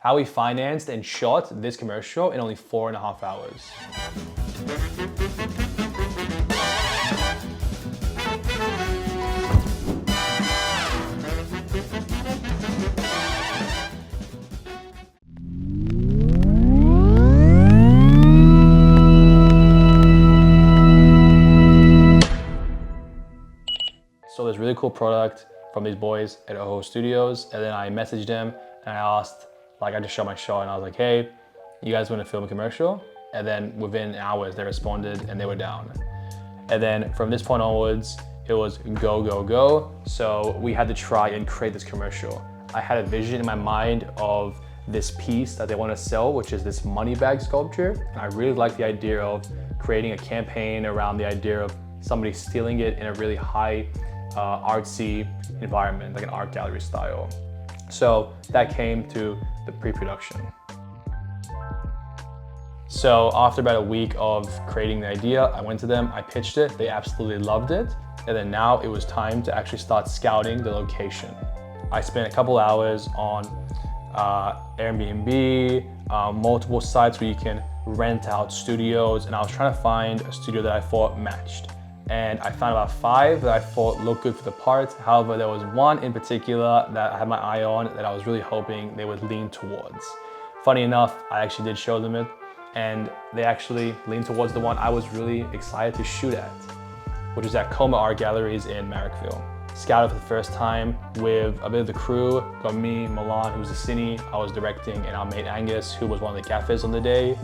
how we financed and shot this commercial in only 4.5 hours. So this really cool product from these boys at Oho Studios, and then I messaged them and I asked, like, I just shot my shot and I was like, hey, you guys want to film a commercial? And then within hours they responded and they were down. And then from this point onwards, it was go, go, go. So we had to try and create this commercial. I had a vision in my mind of this piece that they want to sell, which is this money bag sculpture. And I really like the idea of creating a campaign around the idea of somebody stealing it in a really high artsy environment, like an art gallery style. So that came to the pre-production. So after about a week of creating the idea, I went to them, I pitched it, they absolutely loved it. And then now it was time to actually start scouting the location. I spent a couple hours on Airbnb, multiple sites where you can rent out studios, and I was trying to find a studio that I thought matched. And I found about 5 that I thought looked good for the part. However, there was one in particular that I had my eye on that I was really hoping they would lean towards. Funny enough, I actually did show them it, and they actually leaned towards the one I was really excited to shoot at, which is at Coma Art Galleries in Marrickville. Scouted for the first time with a bit of the crew. Got me, Milan, who's a cine, I was directing, and our mate Angus, who was one of the cafes on the day.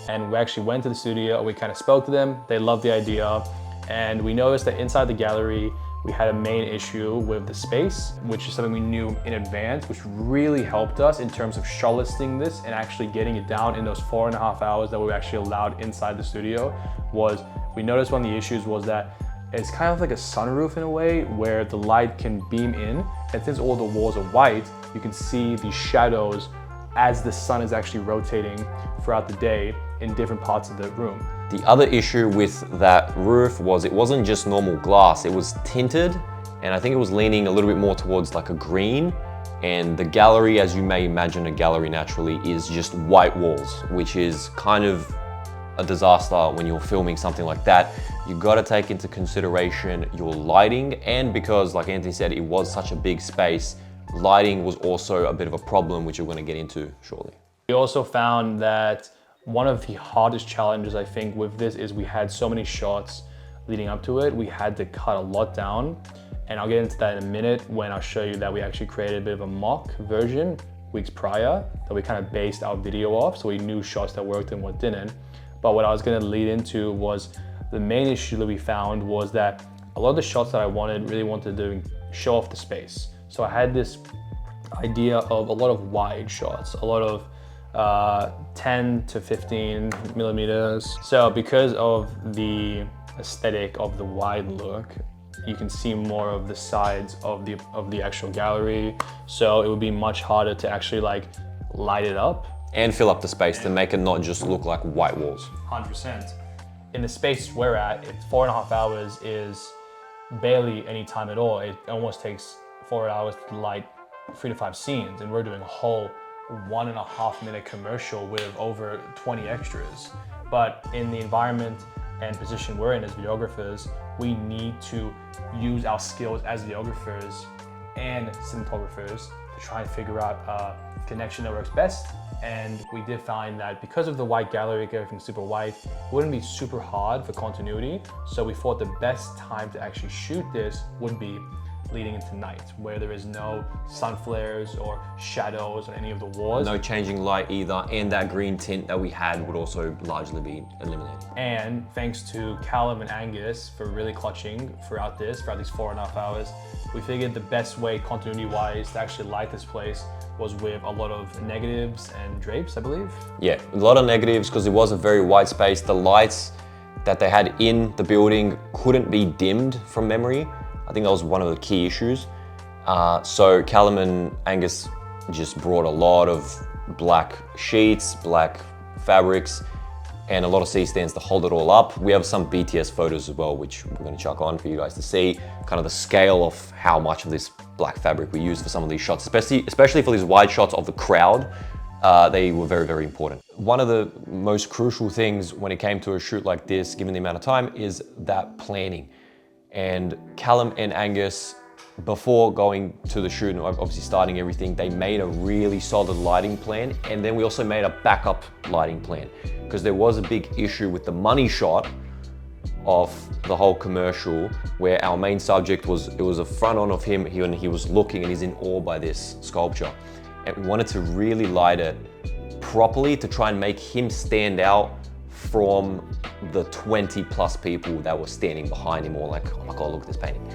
And we actually went to the studio, we kind of spoke to them, they loved the idea. And we noticed that inside the gallery, we had a main issue with the space, which is something we knew in advance, which really helped us in terms of shortlisting this and actually getting it down in those 4.5 hours that we were actually allowed inside the studio. Was we noticed one of the issues was that it's kind of like a sunroof in a way where the light can beam in, and since all the walls are white, you can see the shadows as the sun is actually rotating throughout the day in different parts of the room. The other issue with that roof was it wasn't just normal glass, it was tinted, and I think it was leaning a little bit more towards like a green. And the gallery, as you may imagine a gallery naturally, is just white walls, which is kind of a disaster when you're filming something like that. You gotta take into consideration your lighting, and because, like Anthony said, it was such a big space, lighting was also a bit of a problem, which we're gonna get into shortly. We also found that one of the hardest challenges, I think, with this is we had so many shots leading up to it. We had to cut a lot down, and I'll get into that in a minute when I'll show you that we actually created a bit of a mock version weeks prior that we kind of based our video off, so we knew shots that worked and what didn't. But what I was gonna lead into was the main issue that we found was that a lot of the shots that I really wanted to show off the space. So I had this idea of a lot of wide shots, a lot of 10 to 15 millimeters. So because of the aesthetic of the wide look, you can see more of the sides of the actual gallery. So it would be much harder to actually like light it up. And fill up the space to make it not just look like white walls. 100%. In the space we're at, 4.5 hours is barely any time at all. It almost takes 4 hours to light 3 to 5 scenes, and we're doing a whole 1.5 minute commercial with over 20 extras. But in the environment and position we're in as videographers, we need to use our skills as videographers and cinematographers to try and figure out a connection that works best. And we did find that because of the white gallery, everything's super white, it wouldn't be super hard for continuity. So we thought the best time to actually shoot this would be leading into night, where there is no sun flares or shadows on any of the walls. No changing light either, and that green tint that we had would also largely be eliminated. And thanks to Callum and Angus for really clutching throughout these 4.5 hours, we figured the best way continuity-wise to actually light this place was with a lot of negatives and drapes, I believe. Yeah, a lot of negatives because it was a very wide space. The lights that they had in the building couldn't be dimmed from memory. I think that was one of the key issues. So Callum and Angus just brought a lot of black sheets, black fabrics, and a lot of C-stands to hold it all up. We have some BTS photos as well, which we're gonna chuck on for you guys to see kind of the scale of how much of this black fabric we use for some of these shots, especially for these wide shots of the crowd. they were very, very important. One of the most crucial things when it came to a shoot like this, given the amount of time, is that planning. And Callum and Angus, before going to the shoot and obviously starting everything, they made a really solid lighting plan. And then we also made a backup lighting plan because there was a big issue with the money shot of the whole commercial where our main subject was, it was a front on of him and he was looking and he's in awe by this sculpture. And we wanted to really light it properly to try and make him stand out from the 20 plus people that were standing behind him, all like, oh my God, look at this painting.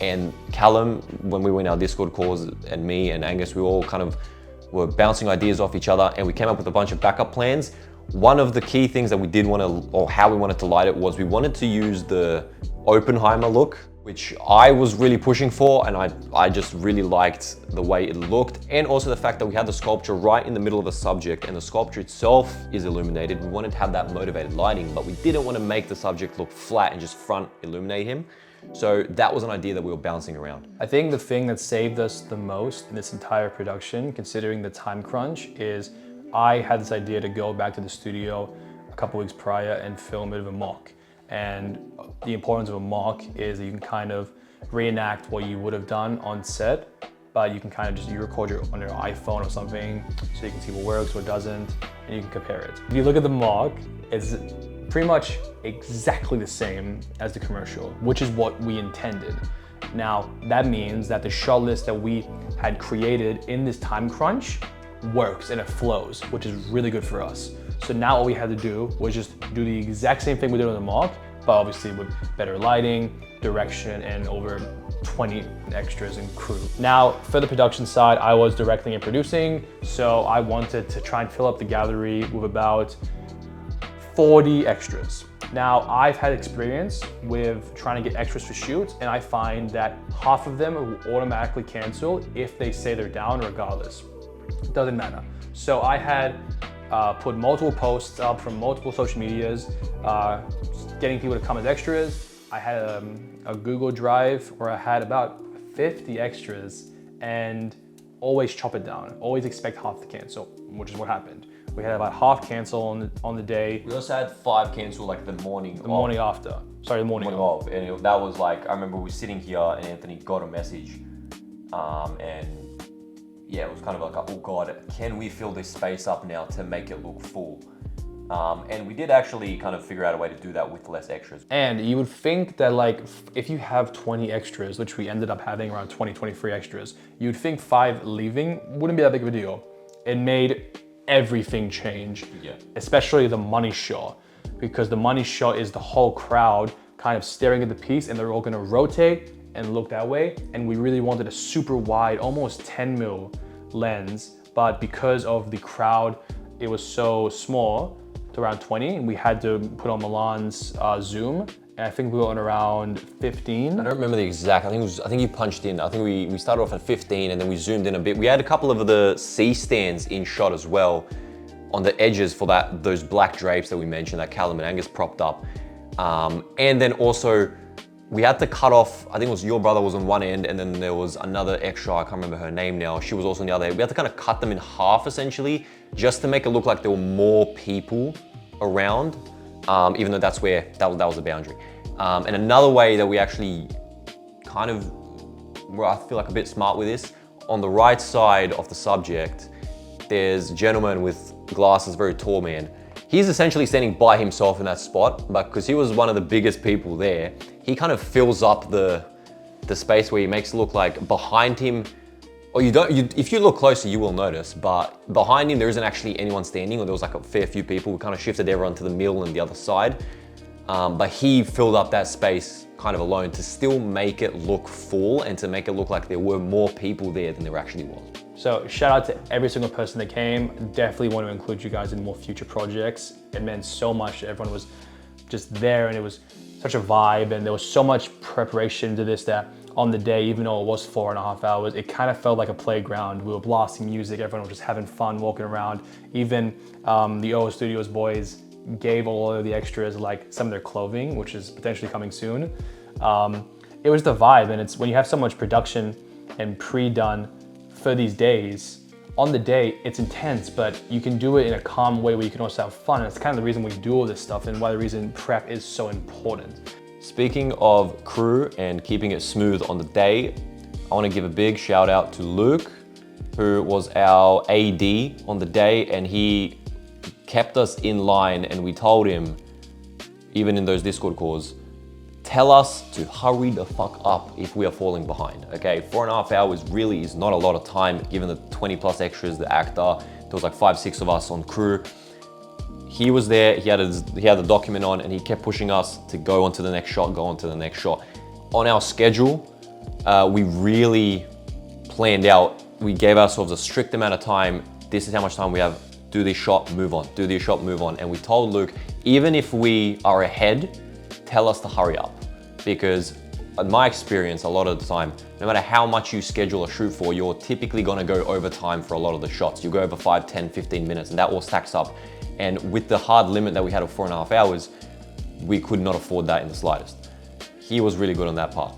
And Callum, when we were in our Discord calls, and me and Angus, we all kind of were bouncing ideas off each other and we came up with a bunch of backup plans. One of the key things that we did want to, or how we wanted to light it, was we wanted to use the Oppenheimer look, which I was really pushing for, and I just really liked the way it looked. And also the fact that we had the sculpture right in the middle of the subject and the sculpture itself is illuminated. We wanted to have that motivated lighting, but we didn't want to make the subject look flat and just front illuminate him. So that was an idea that we were bouncing around. I think the thing that saved us the most in this entire production, considering the time crunch, is I had this idea to go back to the studio a couple weeks prior and film a bit of a mock. And the importance of a mock is that you can kind of reenact what you would have done on set, but you can kind of just, you record on your iPhone or something so you can see what works, what doesn't, and you can compare it. If you look at the mock, it's pretty much exactly the same as the commercial, which is what we intended. Now, that means that the shot list that we had created in this time crunch works and it flows, which is really good for us. So now all we had to do was just do the exact same thing we did on the mock, but obviously with better lighting, direction, and over 20 extras and crew. Now, for the production side, I was directing and producing, so I wanted to try and fill up the gallery with about 40 extras. Now, I've had experience with trying to get extras for shoots, and I find that half of them will automatically cancel if they say they're down regardless. It doesn't matter. So I had put multiple posts up from multiple social medias, getting people to come as extras. I had a Google Drive where I had about 50 extras, and always chop it down. Always expect half to cancel, which is what happened. We had about half cancel on the day. We also had 5 cancel like the morning The morning after. Sorry, the morning of. And that was like, I remember we were sitting here and Anthony got a message, and yeah, it was kind of like, oh God, can we fill this space up now to make it look full? And we did actually kind of figure out a way to do that with less extras. And you would think that like, if you have 20 extras, which we ended up having around 20, 23 extras, you'd think 5 leaving wouldn't be that big of a deal. It made everything change, especially the money shot, because the money shot is the whole crowd kind of staring at the piece and they're all gonna rotate and look that way. And we really wanted a super wide, almost 10 mil lens, but because of the crowd, it was so small, to around 20, and we had to put on Milan's zoom, and I think we were on around 15. I don't remember the exact, I think you punched in. I think we started off at 15 and then we zoomed in a bit. We had a couple of the C stands in shot as well on the edges for those black drapes that we mentioned that Callum and Angus propped up. And then also we had to cut off, I think it was your brother was on one end and then there was another extra, I can't remember her name now. She was also on the other end. We had to kind of cut them in half essentially, just to make it look like there were more people around, even though that was the boundary. And another way that we actually kind of, where I feel like a bit smart with this, on the right side of the subject, there's a gentleman with glasses, very tall man. He's essentially standing by himself in that spot, but because he was one of the biggest people there, he kind of fills up the space where he makes it look like behind him, or if you look closer, you will notice, but behind him, there isn't actually anyone standing, or there was like a fair few people. We kind of shifted everyone to the middle and the other side. But he filled up that space kind of alone to still make it look full and to make it look like there were more people there than there actually was. So shout out to every single person that came. Definitely want to include you guys in more future projects. It meant so much. Everyone was just there and it was such a vibe, and there was so much preparation into this that on the day, even though it was 4.5 hours, it kind of felt like a playground. We were blasting music, everyone was just having fun walking around. Even the OO Studios boys gave all of the extras like some of their clothing, which is potentially coming soon. It was the vibe, and it's when you have so much production and pre-done for these days, On the day, it's intense, but you can do it in a calm way where you can also have fun. And it's kind of the reason we do all this stuff and why the reason prep is so important. Speaking of crew and keeping it smooth on the day, I want to give a big shout out to Luke, who was our AD on the day, and he kept us in line, and we told him, even in those Discord calls, tell us to hurry the fuck up if we are falling behind, okay? 4.5 hours really is not a lot of time given the 20 plus extras, the actor. There was like 5-6 of us on crew. He was there, he had the document on, and he kept pushing us to go on to the next shot, go on to the next shot. On our schedule, we really planned out, we gave ourselves a strict amount of time. This is how much time we have. Do this shot, move on. Do this shot, move on. And we told Luke, even if we are ahead, tell us to hurry up. Because in my experience, a lot of the time, no matter how much you schedule a shoot for, you're typically gonna go over time for a lot of the shots. You go over 5, 10, 15 minutes, and that all stacks up. And with the hard limit that we had of 4.5 hours, we could not afford that in the slightest. He was really good on that part.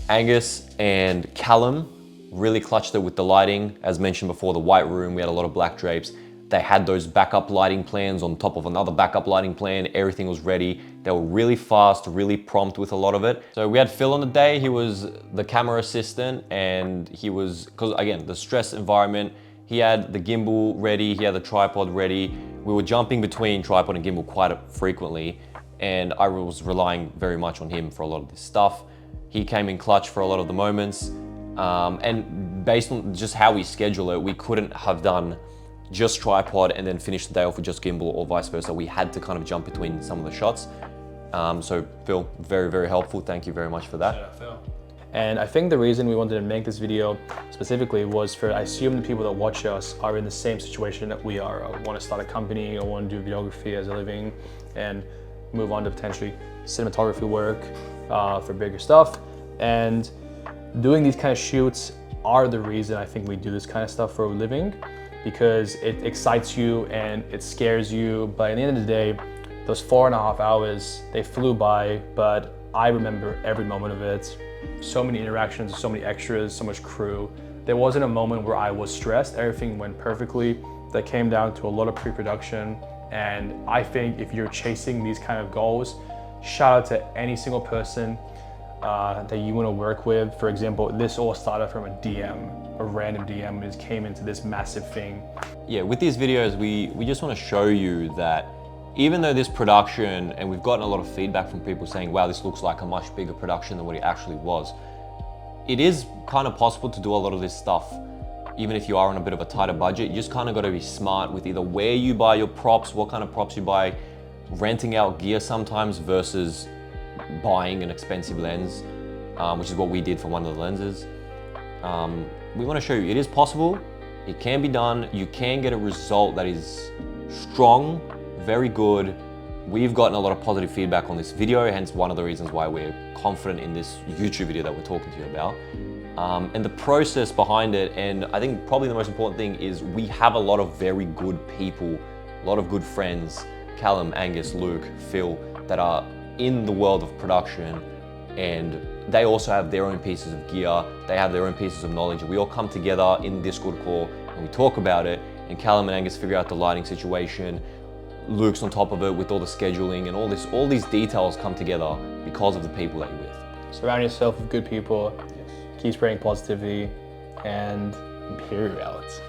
Angus and Callum really clutched it with the lighting. As mentioned before, the white room, we had a lot of black drapes. They had those backup lighting plans on top of another backup lighting plan. Everything was ready. They were really fast, really prompt with a lot of it. So we had Phil on the day. He was the camera assistant, and he was, because again, the stress environment, he had the gimbal ready, he had the tripod ready. We were jumping between tripod and gimbal quite frequently, and I was relying very much on him for a lot of this stuff. He came in clutch for a lot of the moments. And based on just how we schedule it, we couldn't have done just tripod and then finish the day off with just gimbal or vice versa. We had to kind of jump between some of the shots. So Phil, very, very helpful. Thank you very much for that. Shout out, Phil. And I think the reason we wanted to make this video specifically was for, I assume the people that watch us are in the same situation that we are. I want to start a company, I want to do videography as a living and move on to potentially cinematography work for bigger stuff. And doing these kind of shoots are the reason I think we do this kind of stuff for a living, because it excites you and it scares you. But at the end of the day, those 4.5 hours, they flew by, but I remember every moment of it. So many interactions, so many extras, so much crew. There wasn't a moment where I was stressed. Everything went perfectly. That came down to a lot of pre-production. And I think if you're chasing these kind of goals, shout out to any single person that you want to work with. For example, this all started from a DM, a random DM, and it came into this massive thing. Yeah, with these videos, we just want to show you that even though this production, and we've gotten a lot of feedback from people saying, wow, this looks like a much bigger production than what it actually was. It is kind of possible to do a lot of this stuff, even if you are on a bit of a tighter budget. You just kind of got to be smart with either where you buy your props, what kind of props you buy, renting out gear sometimes versus buying an expensive lens, which is what we did for one of the lenses. We want to show you it is possible, it can be done, you can get a result that is strong, very good. We've gotten a lot of positive feedback on this video, hence one of the reasons why we're confident in this YouTube video that we're talking to you about. And the process behind it, and I think probably the most important thing is we have a lot of very good people, a lot of good friends, Callum, Angus, Luke, Phil, that are in the world of production, and they also have their own pieces of gear, they have their own pieces of knowledge. We all come together in the Discord call and we talk about it, and Callum and Angus figure out the lighting situation. Luke's on top of it with all the scheduling, and all these details come together because of the people that you're with. Surround yourself with good people, keep spreading positivity, and Empyrea out.